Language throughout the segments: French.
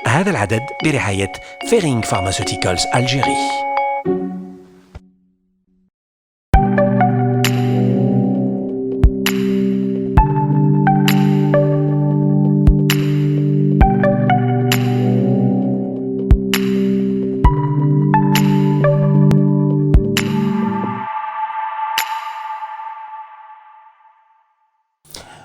هذا العدد برعاية فيرينغ فارماسيوتيكالز ألجيري.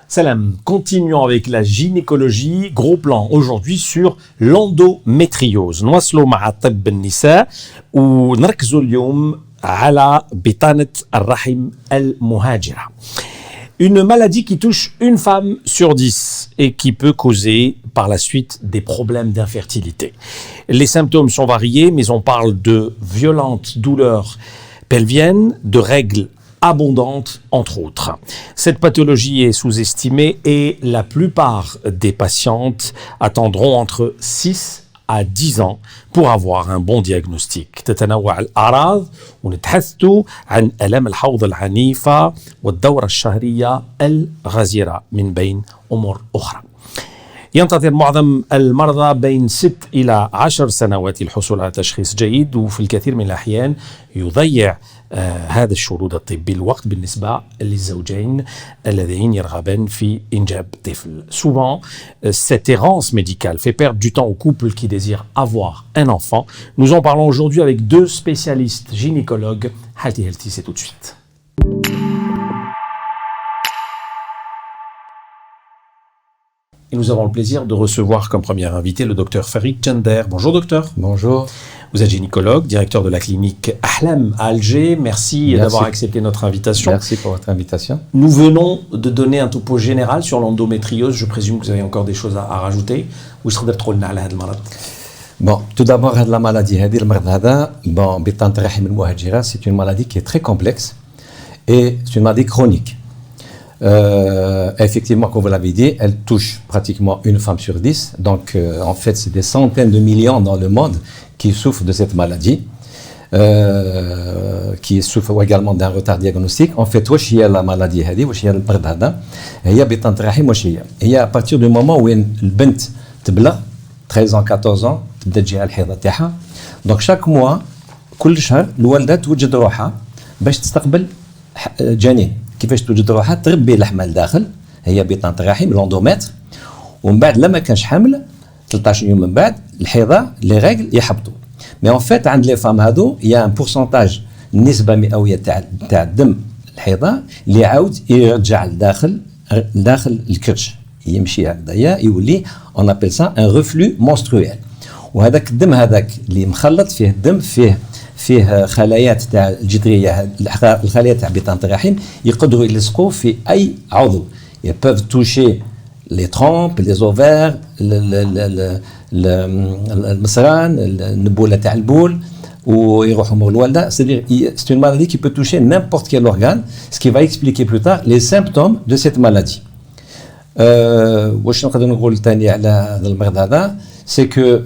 Salam, continuons avec la gynécologie. Gros plan aujourd'hui sur l'endométriose. نواصلوا مع طب النساء ونركزوا اليوم على بطانة الرحم المهاجرة. Une maladie qui touche une femme sur 10 et qui peut causer par la suite des problèmes d'infertilité. Les symptômes sont variés, mais on parle de violentes douleurs pelviennes, de règles abondante, entre autres. Cette pathologie est sous-estimée et la plupart des patientes attendront entre 6 à 10 ans pour avoir un bon diagnostic. تتنوع الأعراض ونتحدث عن آلام الحوض العنيفة والدورة الشهرية الغزيرة من بين أمور أخرى. ينتظر معظم المرضى بين 6 إلى 10 سنوات الحصول على تشخيص جيد وفي الكثير من الأحيان يضيع هذا الشروط الطبي الوقت بالنسبة للزوجين اللذين يرغبان في إنجاب طفل. Souvent, cette errance médicale fait perdre du temps aux couples qui désirent avoir un enfant. Nous en parlons aujourd'hui avec deux spécialistes gynécologues. Halti Helti, c'est tout de suite. Et nous avons le plaisir de recevoir comme premier invité le docteur Farid Jender. Bonjour docteur. Bonjour. Vous êtes gynécologue, directeur de la clinique Ahlam à Alger. Merci d'avoir accepté notre invitation. Merci pour votre invitation. Nous venons de donner un topo général sur l'endométriose. Je présume que vous avez encore des choses à rajouter. Bon, tout d'abord, la maladie, c'est une maladie qui est très complexe et c'est une maladie chronique. Effectivement, comme vous l'avez dit, elle touche pratiquement une femme sur 10. Donc, en fait, c'est des centaines de millions dans le monde qui souffrent de cette maladie, qui souffrent également d'un retard diagnostique. En fait, واش هي la maladie هذه واش هي المرض هذا هي بطانة الرحم واش هي à partir du moment où البنت تبلغ 13 ans 14 ans تبدا تجيها الحيضة تاعها. Donc chaque mois كل شهر الوالدة توجد روحها باش تستقبل جنين. كيفاش توجد روحها تربي الحمل داخل هي بطانة الرحم لوندومتر ومن بعد لما كانش حمل 13 يوم من بعد الحيضة لي ريغل يحبطوا. مي ان فيت عند لي فام هادو يا ان بورسونتاج نسبة مئوية تاع الدم الحيضة اللي يعاود يرجع لداخل الكرش يمشي هكذايا يولي اون ابل سا ان ريفلو مونسترويال. وهذاك الدم هذاك اللي مخلط فيه الدم فيه خلايات تاع الجدريه الخلايا تاع بطانه الرحم يقدروا يلصقوا في اي عضو. peuvent toucher les trompes, les ovaires, المصران, النبوله تاع البول ويروحوا مع الوالده. C'est une maladie qui peut toucher n'importe quel organe, ce qui va expliquer plus tard les symptômes de cette maladie. واش نقدر نقول ثاني على هذا المرض هذا c'est que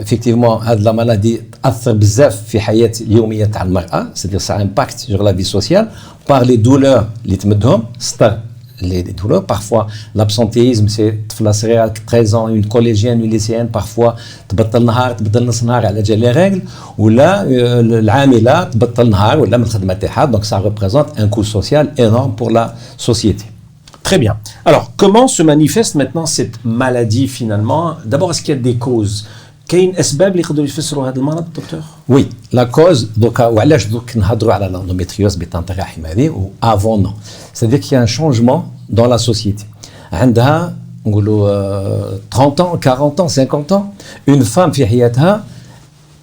effectivement هذه la maladie تأثر بزاف في حياة اليومية تاع المرأة, c'est-à-dire ça impacte sur la vie sociale par les douleurs اللي تمدهم ستار les douleurs. Parfois l'absentéisme, c'est طفلة صغيرة 13 ans, une collégienne, une lycéenne, parfois تبطل نهار تبطل نص نهار على جال لي ريغل, ولا العاملة تبطل نهار ولا من الخدمة تاعها. Donc ça représente un coût social énorme pour la société. Très bien. Alors, comment se manifeste maintenant cette maladie finalement? D'abord, est-ce qu'il y a des causes? كاين اسباب اللي يقدروا يفسروا هذا المرض دكتور؟ وي لا كوز دوكا وعلاش دوك نهضروا على l'endométriose بطانة الرحم هذه و افون نو c'est-à-dire qu'il y a un changement dans la société. عندها نقولوا 30 ans 40 ans 50 ans une femme في حياتها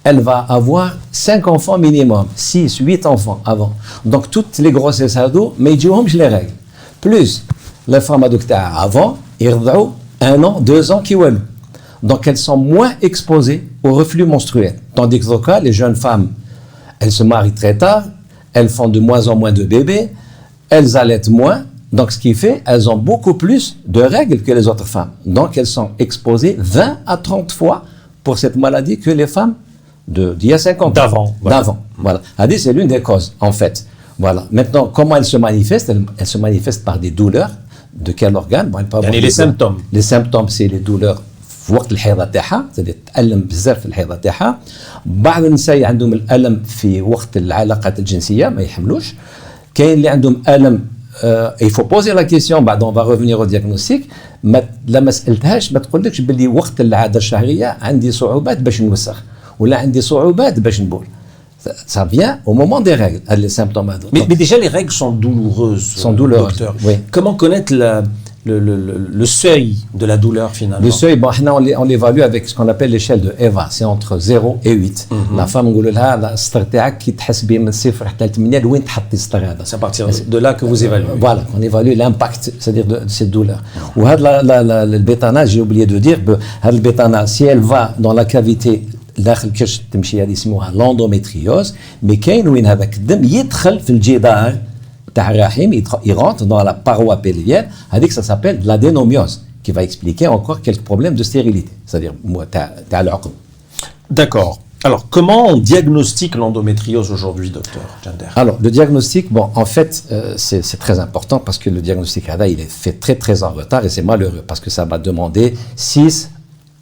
elle va avoir 5 enfants minimum 6 8 enfants avant. Donc toutes les grossesses هذو ما يجيوهمش les règles plus les femmes هذوك تاع avant يرضعوا 1 an 2 ans كي والو. Donc elles sont moins exposées au reflux menstruel. Tandis que les jeunes femmes, elles se marient très tard, elles font de moins en moins de bébés, elles allaitent moins. Donc ce qui fait, elles ont beaucoup plus de règles que les autres femmes. Donc elles sont exposées 20 à 30 fois pour cette maladie que les femmes d'il y a 50 ans. D'avant. Voilà. D'avant. Voilà. C'est l'une des causes, en fait. Voilà. Maintenant, comment elles se manifestent? Elles se manifestent par des douleurs. De quel organe? Bon, les symptômes. Les symptômes, c'est les douleurs في وقت الحيضه تاعها، تألم بزاف في الحيضه تاعها. بعض النساء عندهم الالم في وقت العلاقات الجنسيه ما يحملوش. كاين اللي عندهم الم il faut poser la question بعد on va revenir au diagnostic. ما سالتهاش ما تقولكش باللي وقت العاده الشهريه عندي صعوبات باش نوسخ ولا عندي صعوبات باش نبول. Ça vient au moment des règles, les symptômes. Mais déjà, les règles sont douloureuses, docteur. Oui. Comment connaître le seuil de la douleur finalement? Le seuil, bon, on l'évalue avec ce qu'on appelle l'échelle de EVA, c'est entre 0 et 8. La femme, on dit là, السطر تاعك كي تحس بيه من 0 حتى 8 لوين تحطي السطر هذا. C'est à partir de là que vous évaluez. Voilà, on évalue l'impact, c'est-à-dire de cette douleur. Ou le bétana, j'ai oublié de dire, le bétana, si elle va dans la cavité داخل الكرش تمشي هذه يسموها l'endométriose. mais كاين وين هذاك الدم يدخل في الجدار تاع الرحم, il rentre dans la paroi pelvienne, هذيك ça s'appelle l'adénomiose, qui va expliquer encore quelques problèmes de stérilité, c'est-à-dire تاع العقم. D'accord. Alors, comment on diagnostique l'endométriose aujourd'hui, docteur Djander? Alors, le diagnostic, bon, en fait, c'est très important parce que le diagnostic, il est fait très, très en retard et c'est malheureux parce que ça va demander 6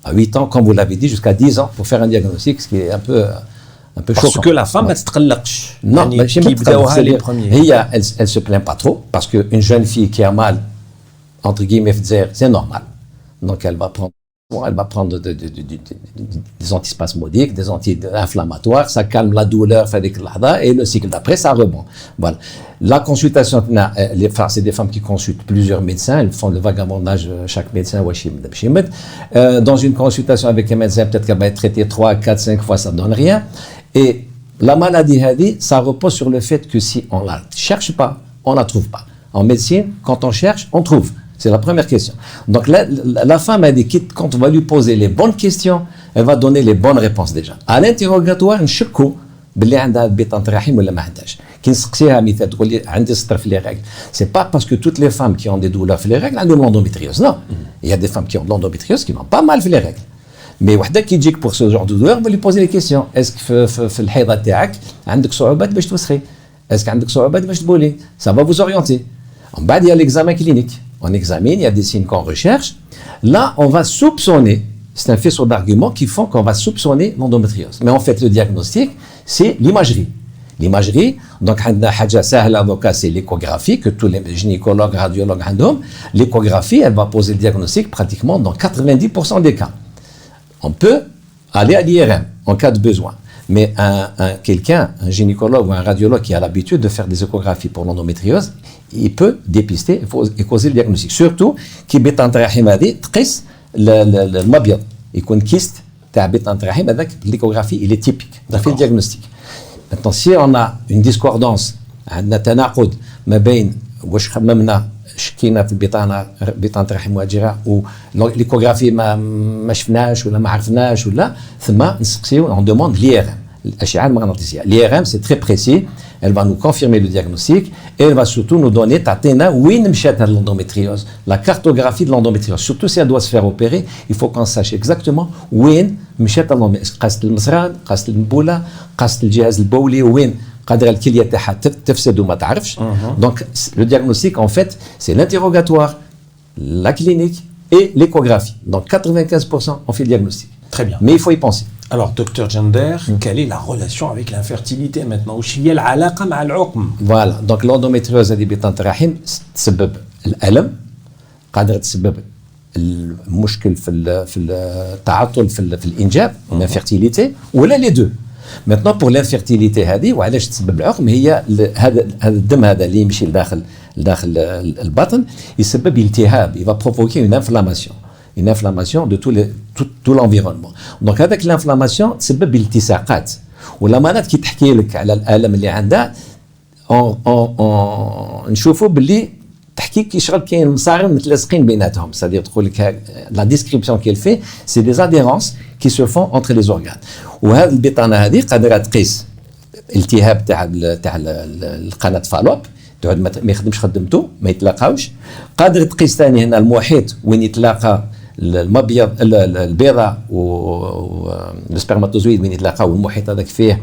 à 8 ans, comme vous l'avez dit, jusqu'à 10 ans pour faire un diagnostic, ce qui est un peu choquant. Parce que la femme, elle se tqallaqsh. Non, mais les premiers. Elle se plaint pas trop parce qu'une jeune fille qui a mal, entre guillemets, c'est normal. Donc, elle va prendre des antispasmodiques, des anti-inflammatoires, ça calme la douleur, et le cycle d'après, ça rebond. Voilà. La consultation, c'est des femmes qui consultent plusieurs médecins, elles font le vagabondage, chaque médecin, dans une consultation avec un médecin, peut-être qu'elle va être traitée 3, 4, 5 fois, ça ne donne rien. Et la maladie, ça repose sur le fait que si on ne la cherche pas, on ne la trouve pas. En médecine, quand on cherche, on trouve. C'est la première question. Donc la femme a dit quand on va lui poser les bonnes questions, elle va donner les bonnes réponses déjà. À l'interrogatoire, نشكو باللي عندها بطانة رحم ولا ما عندهاش. كي نسقسيها مثال تقول لي عندي سطر في les règles. C'est pas parce que toutes les femmes qui ont des douleurs في les règles عندهم l'endométriose. Non. Il y a des femmes qui ont de l'endométriose qui n'ont pas mal في les règles. Mais وحده qui dit que pour ce genre de douleur, vous lui posez les questions. Est-ce que في الحيضة تاعك عندك صعوبات باش توسخي؟ Est-ce que عندك صعوبات باش تبولي؟ Ça va vous orienter. En bas, il y a l'examen clinique. On examine, il y a des signes qu'on recherche. Là, on va soupçonner, c'est un faisceau d'arguments qui font qu'on va soupçonner l'endométriose. Mais en fait, le diagnostic, c'est l'imagerie. L'imagerie, donc, c'est l'échographie, que tous les gynécologues, radiologues ont. L'échographie, elle va poser le diagnostic pratiquement dans 90% des cas. On peut aller à l'IRM en cas de besoin. Mais quelqu'un, un gynécologue ou un radiologue qui a l'habitude de faire des échographies pour l'endométriose, il peut dépister et causer le diagnostic. Surtout, qui بطانة الرحم هذه تقيس المبيض يكون كيست تاع بطانة الرحم هذاك l'échographie il est typique. Ça fait le diagnostic. Maintenant, si on a une discordance, عندنا تناقض ما بين واش خممنا شكينا في بطانة الرحم واجرة والإيكوغرافي ما شفناش ولا ما عرفناش ولا ثم نسقسيو on demande l'IRM. الأشعة المغناطيسية. L'IRM c'est très précis, elle va nous confirmer le diagnostic et elle va surtout nous donner تعطينا وين مشات l'endométriose, la cartographie de l'endométriose. Surtout si elle doit se faire opérer, il faut qu'on sache exactement وين مشات l'endométriose. قاست المصران, قاست المبولة, قاست الجهاز البولي, وين قادر الكلية تاعها تفسد وما تعرفش. Donc le diagnostic en fait c'est l'interrogatoire, la clinique et l'échographie. Donc 95% on fait le diagnostic. Très bien. Mais il faut y penser. Alors, docteur Djander, quelle est la relation avec l'infertilité maintenant? وش هي العلاقة مع العقم؟ Voilà. Donc l'endométriose هذه بطانة الرحم تسبب الألم، قادرة تسبب المشكل في التعطل في الإنجاب، l'infertilité ولا les deux. Maintenant pour l'infertilité هذه وعلاش تسبب العقم هي هذا الدم هذا اللي يمشي لداخل البطن يسبب التهاب، il va provoquer une inflammation de tout l'environnement. Donc avec l'inflammation تسبب التصاقات ولما كي تحكي لك على الالم اللي عندها نشوفوا باللي تحكي كي شغل كاين مصارم متلاصقين بيناتهم, c'est-à-dire تقول لك la description qu'elle fait c'est des adhérences qui se font entre les organes. وهذه البطانه هذه قادره تقيس التهاب تاع القناه فالوب تعود ما يخدمش خدمته ما يتلاقاوش. قادر تقيس ثاني هنا المحيط وين يتلاقى المبيض البيضة والسبرماتوزويد وين يتلاقاو المحيط هذاك فيه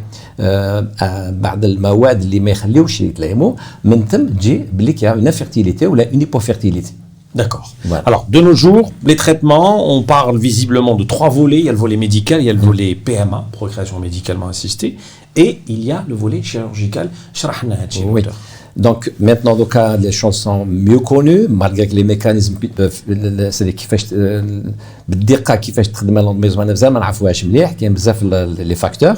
بعض المواد اللي ما يخليوش يتلائموا, من ثم تجي بلي كاين اون انفيرتيليتي ولا اون هيبوفيرتيليتي. D'accord. Voilà. Alors, de nos jours, les traitements, on parle visiblement de 3 volets. Il y a le volet médical, il y a le volet PMA, procréation médicalement assistée, et il y a le volet chirurgical. Oui. Donc maintenant, donc, les choses sont mieux connues, malgré que les mécanismes peuvent, c'est كيفاش بالدقة كيفاش تخدم l'endométriose مازال ما نعرفوهاش مليح, كاين بزاف les facteurs.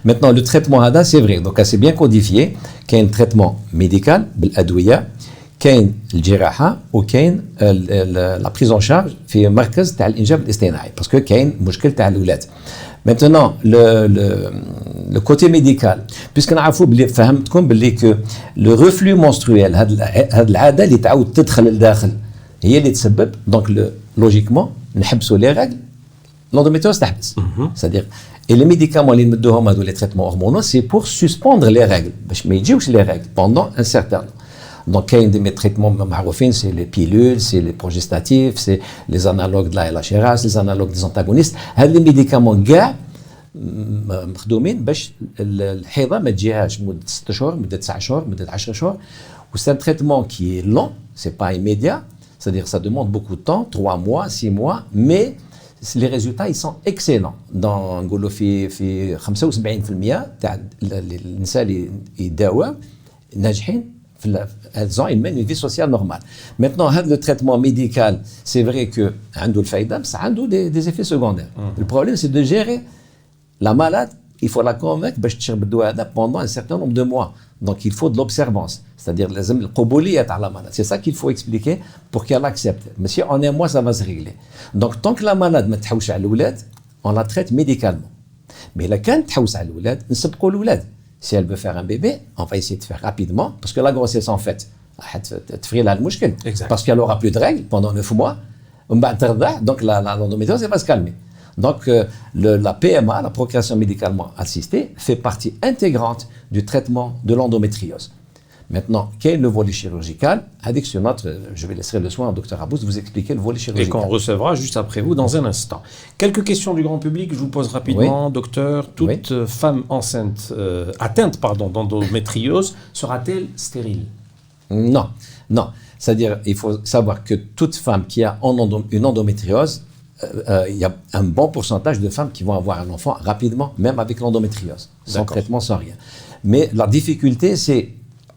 Maintenant le traitement هذا c'est vrai, donc c'est bien codifié. كاين traitement médical بالأدوية, كاين الجراحة وكاين la prise en charge في مركز تاع الإنجاب الاصطناعي, parce que كاين مشكل تاع الأولاد. Maintenant, le côté médical, puisque que le reflux menstruel, العادة اللي تعاود تدخل لداخل هي اللي تسبب, donc logiquement نحبسوا les règles, l'endométriose تحبس. C'est-à-dire, et les médicaments اللي نمدوهم هذو les traitements hormonaux, c'est pour suspendre les règles, باش ما يجيوش les règles pendant un certain temps. Donc, il y a des traitements معروفين, c'est les pilules, c'est les progestatifs, c'est les analogues de la LHRH, les analogues des antagonistes. هاد les médicaments كاع مخدومين باش الحيضة ما تجيهاش مدة 6 شهور, مدة 9 شهور, مدة 10 شهور. C'est un traitement qui est long, c'est pas immédiat, c'est-à-dire ça demande beaucoup de temps, 3 mois, 6 mois, mais les résultats ils sont excellents. Dans نقولوا في 75% تاع النساء اللي يداووا ناجحين. Elles ont une vie sociale normale. Maintenant, le traitement médical, c'est vrai que عنده الفايدة, mais ça a des effets secondaires. Le problème, c'est de gérer la malade. Il faut la convaincre باش تشرب الدواء هذا pendant un certain nombre de mois. Donc, il faut de l'observance. C'est-à-dire لازم القبولية تاع la malade. C'est ça qu'il faut expliquer pour qu'elle accepte. Mais si en un mois, ça va se régler. Donc, tant que la malade ما تحوش على الأولاد, on la traite médicalement. Mais إلا كانت تحوس على الأولاد, نسبقوا الأولاد. Si elle veut faire un bébé, on va essayer de faire rapidement, parce que la grossesse, en fait, parce qu'elle aura plus de règles pendant 9 mois, donc l'endométriose va se calmer. Donc la PMA, la procréation médicalement assistée, fait partie intégrante du traitement de l'endométriose. Maintenant, quel est le volet chirurgical? Avec sur je vais laisser le soin au Dr Abbous de vous expliquer le volet chirurgical. Et qu'on recevra juste après vous dans un instant. Quelques questions du grand public, je vous pose rapidement, oui. Docteur. Toute femme enceinte, atteinte d'endométriose, sera-t-elle stérile? Non, non. C'est-à-dire, il faut savoir que toute femme qui a une endométriose, il y a un bon pourcentage de femmes qui vont avoir un enfant rapidement, même avec l'endométriose, sans traitement, sans rien. Mais la difficulté, c'est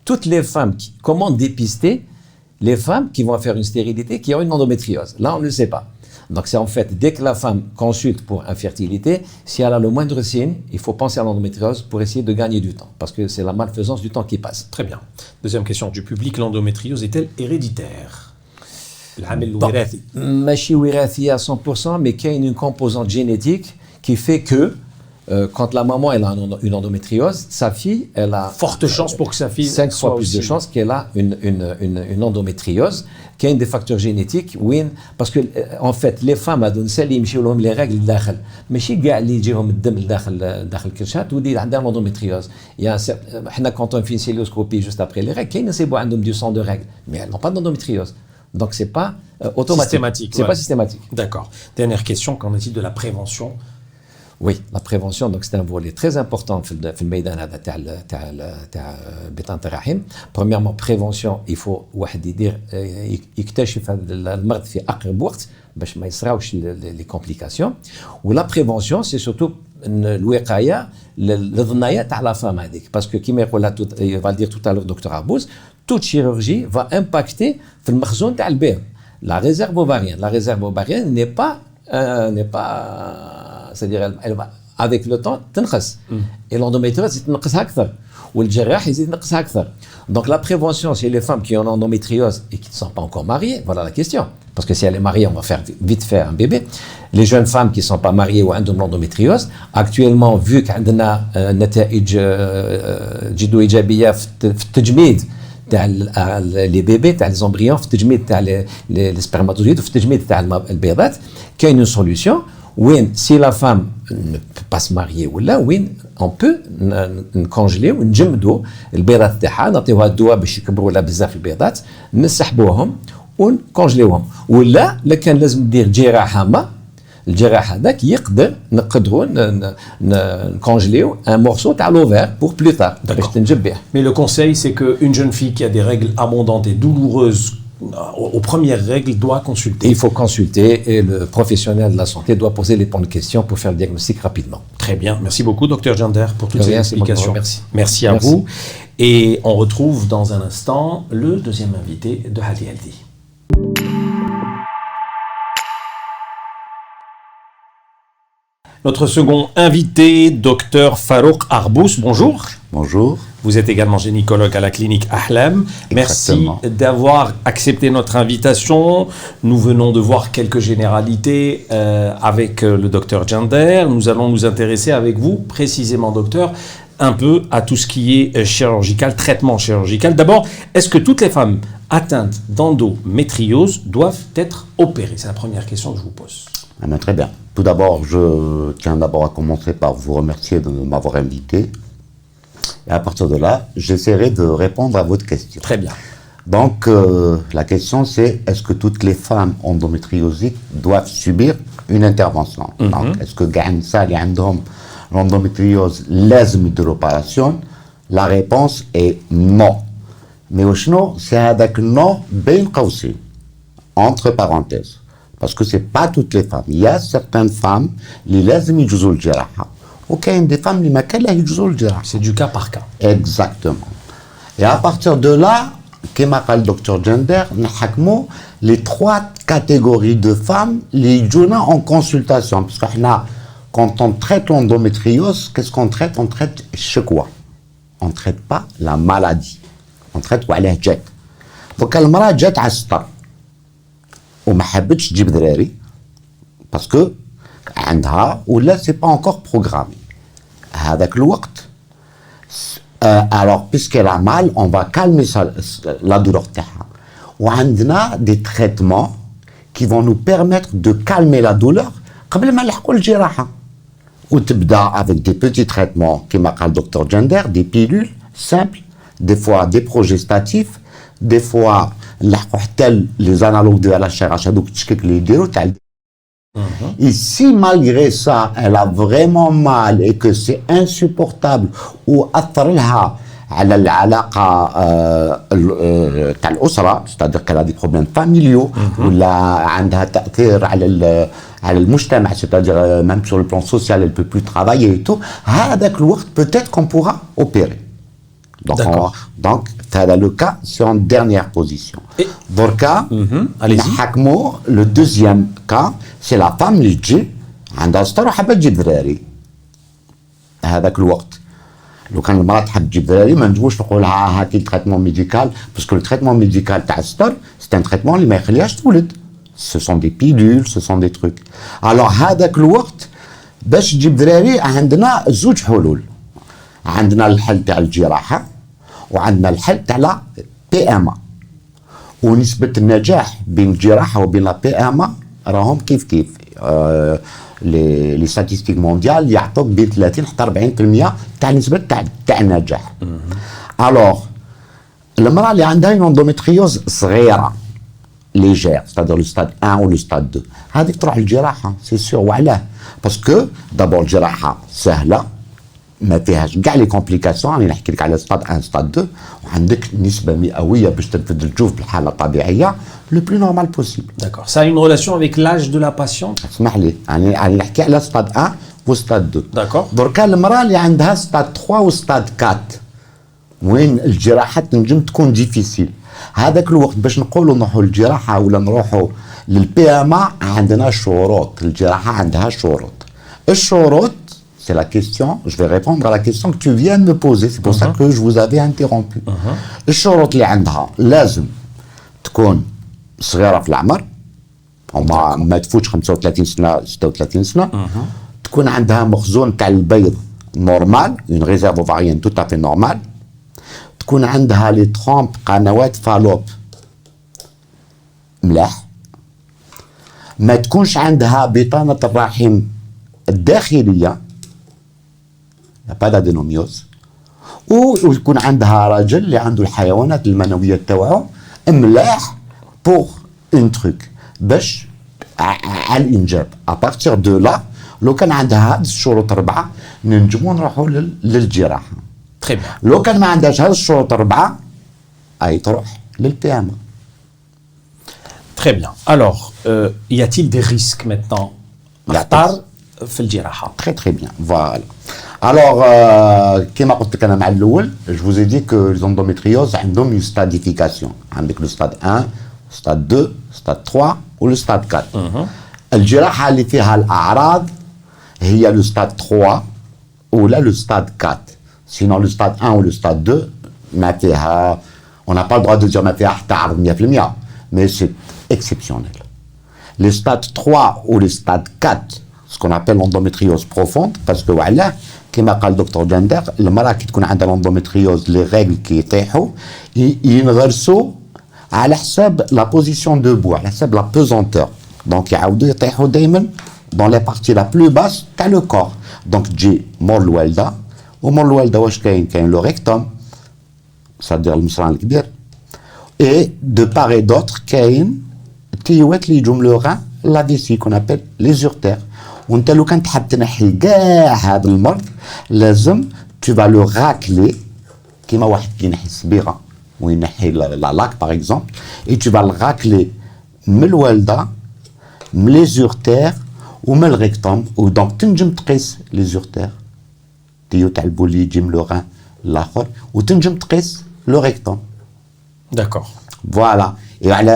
toutes les femmes comment dépister les femmes qui vont faire une stérilité qui ont une endométriose. Là, on ne le sait pas. Donc, c'est en fait, dès que la femme consulte pour infertilité, si elle a le moindre signe, il faut penser à l'endométriose pour essayer de gagner du temps, parce que c'est la malfaisance du temps qui passe. Très bien. Deuxième question du public, l'endométriose est-elle héréditaire? ماشي وراثية à 100%, mais qu'il y a une composante génétique qui fait que quand la maman elle a une endométriose, sa fille elle a forte chance pour que sa fille 5 fois plus de chances qu'elle a une endométriose, qui a des facteurs génétiques. Oui, parce que en fait les femmes هذو النساء اللي يمشيو لهم les règles لداخل ماشي كاع اللي يجيهم الدم داخل الكرشات ودي عندها l'endométriose. Il y a احنا quand on fait une célioscopie juste après les règles كاين نسيبوا عندهم du sang de règles, mais elles n'ont pas d'endométriose. Donc c'est pas automatique. Systématique. C'est pas systématique. D'accord. Dernière question, qu'en est-il de la prévention? Oui, la prévention, donc c'est un volet très important في الميدان هذا تاع بطانة الرحم. Premièrement, prévention, il faut واحد يدير يكتشف هذا المرض في أقرب وقت باش ما يصراوش les complications. و la prévention, c'est surtout الوقاية للظنايا تاع la femme هذيك, parce que كيما يقولها il va le dire tout à l'heure docteur Abbous, toute chirurgie va impacter في المخزون تاع البيض. La réserve ovarienne n'est pas c'est-à-dire elle va avec le temps تنقص, et l'endométriose تنقصها أكثر, والجراح يزيد ينقصها أكثر. Donc la prévention chez les femmes qui ont l'endométriose et qui ne sont pas encore mariées, voilà la question. Parce que si elle est mariée, on va vite faire un bébé. Les jeunes femmes qui ne sont pas mariées ou ont l'endométriose, actuellement, vu qu'on a نتائج جدوا إيجابية في التجميد تاع les bébés, تاع les embryons, في التجميد تاع les spermatozoïdes, في التجميد تاع البيضات, كاين une solution. Oui, si la femme ne peut pas se marier ou là, oui, on peut congeler ou نجمدوا البيضات تاعها, نعطيوها الدواء باش يكبروا لها بزاف البيضات, نسحبوهم ونكونجليوهم. ولا كان لازم ندير جراحة ما, الجراحة هذاك نقدروا نكونجليو un morceau تاع l'ovaire pour plus tard باش تنجب به. Mais le conseil, c'est qu'une jeune fille qui a des règles abondantes et douloureuses aux premières règles, doit consulter. Il faut consulter et le professionnel de la santé doit poser les bonnes questions pour faire le diagnostic rapidement. Très bien. Merci beaucoup, Dr Jander, pour toutes De ces rien, c'est moi qui vous explications. remercie. Merci à Merci. vous. Et on retrouve dans un instant le deuxième invité de Hadi Haldi. Notre second invité, Dr Farouk Arbous. Bonjour. Bonjour. Vous êtes également gynécologue à la clinique Ahlam. Merci Exactement. d'avoir accepté notre invitation. Nous venons de voir quelques généralités avec le docteur Jander. Nous allons nous intéresser avec vous, précisément, docteur, un peu à tout ce qui est chirurgical, traitement chirurgical. D'abord, est-ce que toutes les femmes atteintes d'endométriose doivent être opérées? C'est la première question que je vous pose. Ah ben, très bien. Tout d'abord, je tiens d'abord à commencer par vous remercier de m'avoir invité. Et à partir de là, j'essaierai de répondre à votre question. Très bien. Donc, la question c'est, est-ce que toutes les femmes endométriosiques doivent subir une intervention? Donc, est-ce que ça, l'endométriose, لازم de l'opération? La réponse est non. Mais وشنو c'est هذاك non بين قوسين, entre parenthèses. Parce que c'est pas toutes les femmes. Il y a certaines femmes qui لازم يجوزوا الجراحة. وكاين des femmes اللي ما كان لها يجوزوا الجراحة. C'est du cas par cas. Exactement. Et à partir de là, comme a dit le docteur Jander, nous les trois catégories de femmes les jouons en consultation. Parce que quand on traite l'endométriose, qu'est-ce qu'on traite? On traite quoi? On ne traite pas la maladie. On traite وعليه جات. Donc المرأة جات على السطر وما حبتش تجيب ذراري parce que عندها ولا c'est pas encore programmé. هذاك الوقت alors puisqu'elle a mal, on va calmer la douleur تاعها. وعندنا des traitements qui vont nous permettre de calmer la douleur قبل ما نلحقوا الجراحة. وتبدا avec des petits traitements كما قال le docteur Jander, des pilules simples, des fois des progestatifs, des fois نلحقوا حتى les analogues de la CRH هذوك التشكيك اللي يديروا تاع. Et si malgré ça, elle a vraiment mal et que c'est insupportable ou أثر لها على العلاقة تاع الأسرة, c'est-à-dire qu'elle a des problèmes familiaux ولا عندها تأثير على المجتمع, c'est-à-dire même sur le plan social, elle peut plus travailler et tout, هذاك الوقت peut-être qu'on pourra opérer. Donc, le cas, c'est en dernière position. Dorka, le deuxième cas, c'est la femme qui dit عندها ستر وحابة تجيب ذراري. هذاك الوقت لو كان المرأة تحب تجيب ذراري ما نجوش نقول لها هاتي التريتمون ميديكال, باسكو التريتمون ميديكال تاع الستر c'est un traitement اللي ما يخليهاش تولد. Ce sont des pilules, ce sont des trucs. Alors هذاك الوقت باش تجيب ذراري عندنا زوج حلول. عندنا الحل تاع الجراحة وعندنا الحل تاع لا بي ام ا. ونسبة النجاح بين الجراحة وبين لا بي ام ا راهم كيف لي ستاتيستيك مونديال يعطوك بين 30 حتى 40% تاع نسبة تاع النجاح. الوغ المرأة اللي عندها اندوميتريوز صغيرة ليجير, c'est-à-dire le stade 1 ou le stade 2, هذيك تروح للجراحة سي سور. وعلاه؟ باسكو دابور الجراحة سهلة ما فيهاش كاع لي كومبليكاسيون. راني نحكي لك على ستاد 1 ستاد 2 وعندك نسبة مئوية باش تنفذ الجوف بالحالة الطبيعية لو بلو نورمال بوسيبل. D'accord. Ça a une relation avec l'âge de la patiente? اسمح لي, راني نحكي على ستاد 1 وستاد 2. D'accord. دركا المرأة اللي عندها ستاد 3 وستاد 4 وين الجراحة تنجم تكون ديفيسيل, هذاك الوقت باش نقولوا نروحوا للجراحة ولا نروحوا للبي ام ا عندنا شروط. الجراحة عندها شروط. الشروط c'est la question, je vais répondre à la question que tu viens de me poser, c'est pour ça que je vous avais interrompu. الشروط اللي عندها لازم تكون صغيرة في العمر, ما تفوتش 35 سنة 36 سنة. تكون عندها مخزون تاع البيض نورمال, une réserve ovarienne tout à fait normale. تكون عندها لي 30 قنوات فالوب ملاح. ما تكونش عندها بطانة الرحم الداخلية, pas d'adénomiose. ويكون عندها راجل اللي عنده الحيوانات المنوية تاعو ملاح pour un truc باش على الإنجاب. à partir de là لو كان عندها هاد الشروط 4 ننجمو نروحوا للجراحة. Très bien. لو كان ما عندهاش هاد الشروط 4 أي تروح للبي ام. Très bien. Alors, y a-t-il des risques maintenant? Il y a اختار في الجراحة. Très très bien, voilà. Alors, كما قلت لك أنا مع الأول, je vous ai dit que les endométrioses عندهم une stadification. عندك le stade 1, stade 2, stade 3 ou le stade 4. الجراحة اللي فيها الأعراض هي le stade 3 ou là le stade 4. Sinon le stade 1 ou le stade 2 ما فيها, on n'a pas le droit de dire ما فيها حتى عرض 100%, mais c'est exceptionnel. Les stades 3 ou les stades 4, ce qu'on appelle l'endométriose profonde, parce que voilà, كما قال دكتور جندر, المرأة كي تكون عندها l'endométriose, les règles كي يطيحوا ينغرسوا على حساب la position debout, على حساب la pesanteur. Donc يعاودوا يطيحوا دائما dans les parties la plus basse تاع le corps. Donc تجي مور الوالدة, ومور الوالدة واش كاين le rectum, c'est-à-dire المصران الكبير, et de part et d'autre كاين التيوات اللي يجوا من لو غان, la vessie qu'on appelle les urtères. وانت لو كان تحب تنحي كاع هذا المرض لازم tu vas le racler كيما واحد كينحي الصبيغه وينحي لا لاك باغ اكزومبل, et tu vas le racler من الوالده من لي زورتير ومن الريكتوم. ودونك تنجم تقيس لي زورتير تيو تاع البولي يجي من لو غان الاخر, وتنجم تقيس لو ريكتوم. D'accord. فوالا.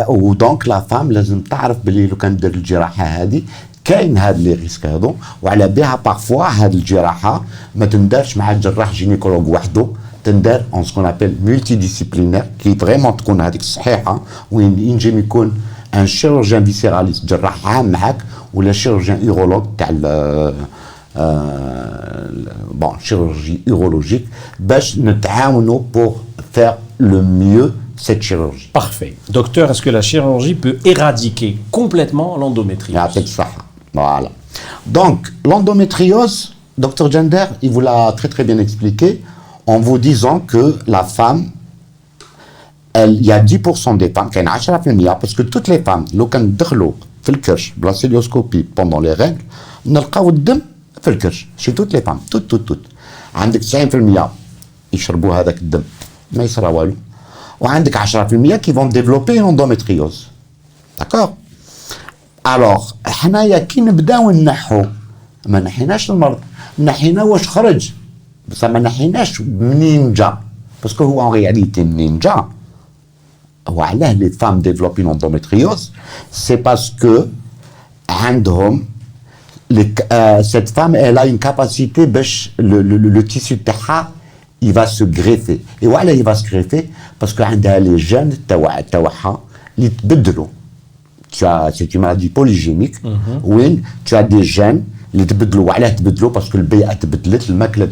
ودونك لا فام لازم تعرف بلي لو كان دير الجراحه هذه كاين هاد لي ريسك هادو, وعلى بها بارفوا هاد الجراحه ما تندارش مع جراح جينيكولوج وحده, تندار اون سكون ابل مولتي ديسيبلينير كي فريمون تكون هذيك الصحيحه, وين ينجم يكون ان شيروجيان فيسيراليست جراح عام معاك, ولا شيروجيان اورولوج تاع بون شيروجي اورولوجيك, باش نتعاونوا بور فير لو ميو cette chirurgie. Parfait. Docteur, est-ce que la chirurgie peut éradiquer complètement l'endométriose? يعطيك الصحة. Voilà. Donc, l'endométriose, Dr Gender, il vous l'a très très bien expliqué en vous disant que la femme, il y a 10% des femmes, كاين 10%, parce que toutes les femmes, لو كان دخلوا في الكرش بلا célioscopie pendant les règles, نلقاو الدم في الكرش. chez toutes les femmes, toutes. عندك 90% يشربوا هذاك الدم ما يصرى والو, وعندك 10% qui vont développer une endométriose. D'accord? Alors, حنايا كي نبداو نحو, ما نحيناش المرض, نحينا واش خرج, بس ما نحيناش منين جا, باسكو هو en réalité منين جا, هو علاه les femmes développent une endométriose, c'est parce que عندهم cette femme, elle a une capacité باش le tissu تاعها il va se greffer. Et voilà, il va se greffer parce que les gènes تاعها اللي تبدلوا. C'est une maladie polygénique où tu as des gènes اللي تبدلوا. وعلاه تبدلوا parce que البيئة تبدلت, الماكلة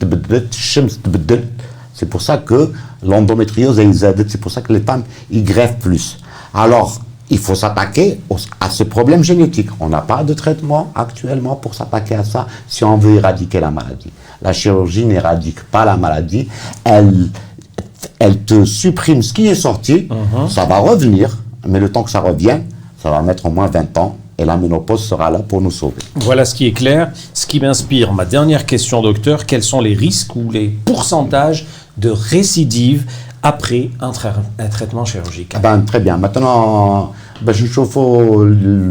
تبدلت, الشمس تبدلت. C'est pour ça que l'endométriose est زادت. C'est pour ça que les femmes ils greffent plus. Alors, il faut s'attaquer à ces problèmes génétiques. On n'a pas de traitement actuellement pour s'attaquer à ça si on veut éradiquer la maladie. La chirurgie n'éradique pas la maladie. Elle te supprime ce qui est sorti. Ça va revenir, mais le temps que ça revienne, ça va mettre au moins 20 ans. Et la ménopause sera là pour nous sauver. Voilà ce qui est clair. Ce qui m'inspire, ma dernière question, docteur, quels sont les risques ou les pourcentages de récidive après un traitement chirurgical? Très bien. Maintenant, je chauffe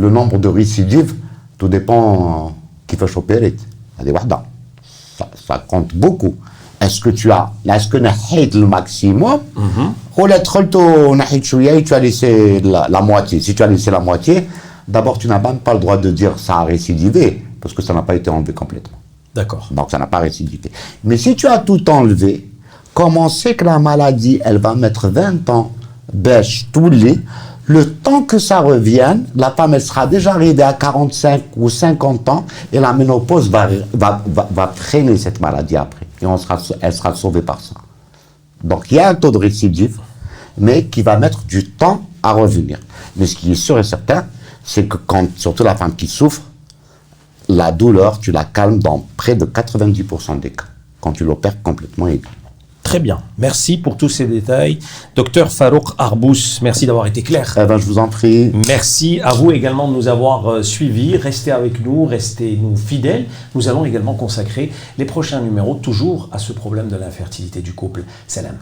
le nombre de récidives. Tout dépend qui fait choper. Ça compte beaucoup. Est-ce que tu as le maximum ou tu as laissé la moitié? Si tu as laissé la moitié, d'abord tu n'as même pas le droit de dire ça a récidivé parce que ça n'a pas été enlevé complètement. D'accord. Donc ça n'a pas récidivé. Mais si tu as tout enlevé, comme on sait que la maladie, elle va mettre 20 ans, le temps que ça revienne, la femme, elle sera déjà arrivée à 45 ou 50 ans et la ménopause va freiner cette maladie après. Et elle sera sauvée par ça. Donc il y a un taux de récidive, mais qui va mettre du temps à revenir. Mais ce qui est sûr et certain, c'est que quand, surtout la femme qui souffre, la douleur, tu la calmes dans près de 90% des cas, quand tu l'opères complètement aiguë. Très bien. Merci pour tous ces détails. Docteur Farouk Arbous, merci d'avoir été clair. Je vous en prie. Merci à vous également de nous avoir suivis. Restez avec nous, restez-nous fidèles. Nous allons également consacrer les prochains numéros toujours à ce problème de l'infertilité du couple. Salam.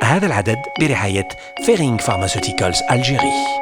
هذا العدد برعاية فيرينغ فارماسيوتيكالز ألجيري.